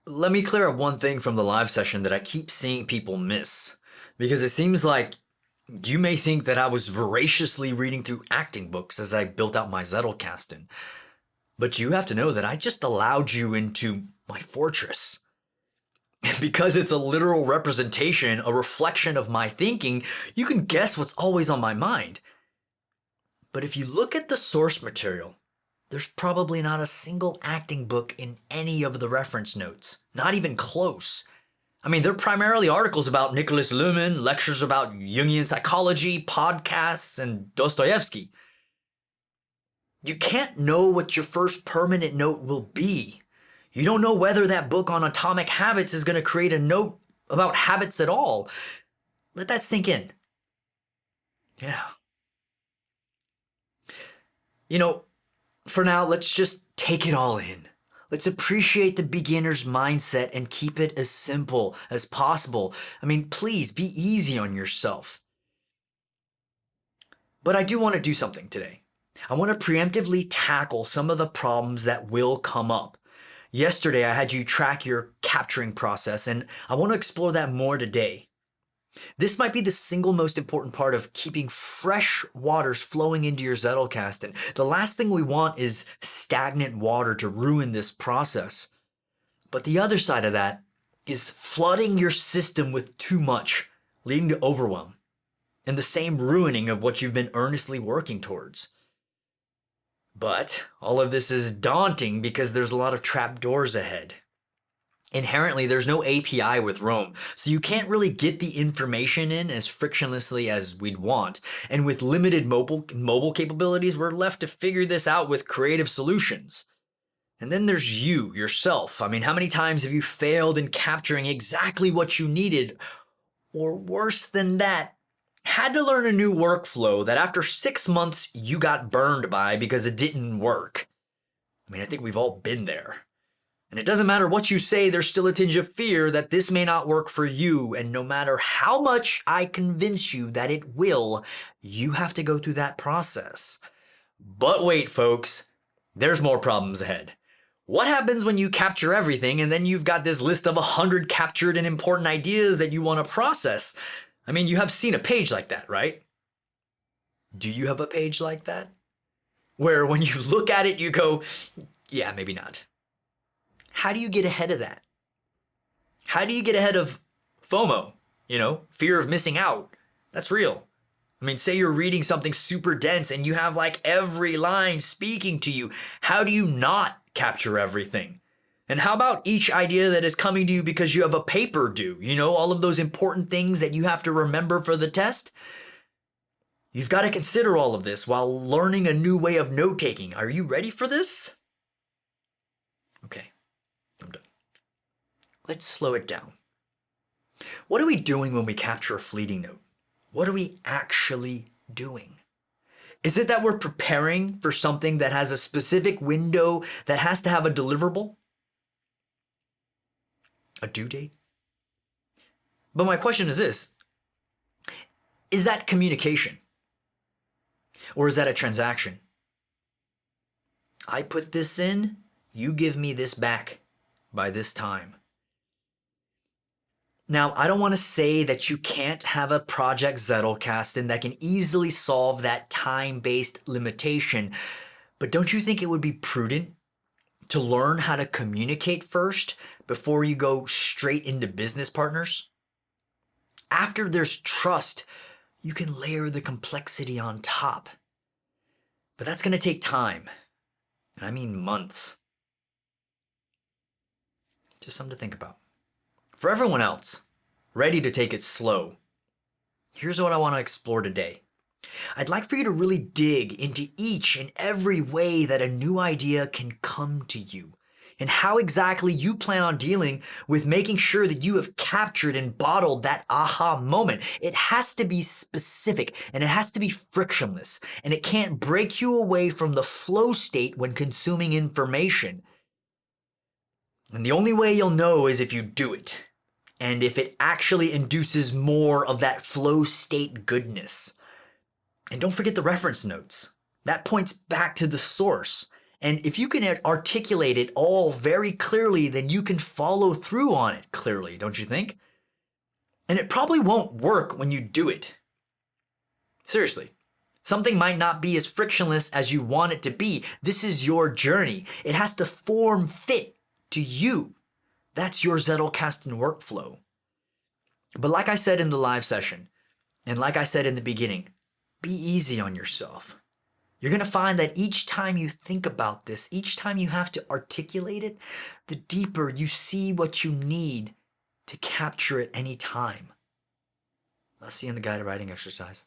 Let me clear up one thing from the live session that I keep seeing people miss. Because it seems like you may think that I was voraciously reading through acting books as I built out my Zettelkasten. But you have to know that I just allowed you into my fortress. And because it's a literal representation, a reflection of my thinking, you can guess what's always on my mind. But if you look at the source material, there's probably not a single acting book in any of the reference notes. Not even close. I mean, they're primarily articles about Nicholas Luhmann, lectures about Jungian psychology, podcasts, and Dostoevsky. You can't know what your first permanent note will be. You don't know whether that book on atomic habits is going to create a note about habits at all. Let that sink in. Yeah. For now, let's just take it all in. Let's appreciate the beginner's mindset and keep it as simple as possible. I mean, please be easy on yourself. But I do want to do something today. I want to preemptively tackle some of the problems that will come up. Yesterday, I had you track your capturing process, and I want to explore that more today. This might be the single most important part of keeping fresh waters flowing into your Zettelkasten. The last thing we want is stagnant water to ruin this process. But the other side of that is flooding your system with too much, leading to overwhelm, and the same ruining of what you've been earnestly working towards. But all of this is daunting because there's a lot of trapdoors ahead. Inherently, there's no API with Roam, so you can't really get the information in as frictionlessly as we'd want. And with limited mobile capabilities, we're left to figure this out with creative solutions. And then there's you, yourself. I mean, how many times have you failed in capturing exactly what you needed? Or worse than that, had to learn a new workflow that after 6 months you got burned by because it didn't work. I mean, I think we've all been there. And it doesn't matter what you say, there's still a tinge of fear that this may not work for you. And no matter how much I convince you that it will, you have to go through that process. But wait, folks, there's more problems ahead. What happens when you capture everything and then you've got this list of 100 captured and important ideas that you want to process? I mean, you have seen a page like that, right? Do you have a page like that? Where when you look at it, you go, yeah, maybe not. How do you get ahead of that? How do you get ahead of FOMO? Fear of missing out. That's real. I mean, say you're reading something super dense and you have like every line speaking to you. How do you not capture everything? And how about each idea that is coming to you because you have a paper due? All of those important things that you have to remember for the test? You've got to consider all of this while learning a new way of note-taking. Are you ready for this? Okay. I'm done. Let's slow it down. What are we doing when we capture a fleeting note? What are we actually doing? Is it that we're preparing for something that has a specific window that has to have a deliverable? A due date? But my question is this. Is that communication? Or is that a transaction? I put this in, you give me this back by this time. Now, I don't want to say that you can't have a project Zettelkasten that can easily solve that time-based limitation, but don't you think it would be prudent to learn how to communicate first before you go straight into business partners? After there's trust, you can layer the complexity on top. But that's going to take time, and I mean months. Just something to think about. For everyone else, ready to take it slow, here's what I want to explore today. I'd like for you to really dig into each and every way that a new idea can come to you, and how exactly you plan on dealing with making sure that you have captured and bottled that aha moment. It has to be specific, and it has to be frictionless, and it can't break you away from the flow state when consuming information. And the only way you'll know is if you do it, and if it actually induces more of that flow state goodness. And don't forget the reference notes. That points back to the source. And if you can articulate it all very clearly, then you can follow through on it clearly, don't you think? And it probably won't work when you do it. Seriously. Something might not be as frictionless as you want it to be. This is your journey. It has to form fit to you. That's your Zettelkasten workflow. But like I said in the live session, and like I said in the beginning, be easy on yourself. You're going to find that each time you think about this, each time you have to articulate it, the deeper you see what you need to capture it any time. I'll see you in the guided writing exercise.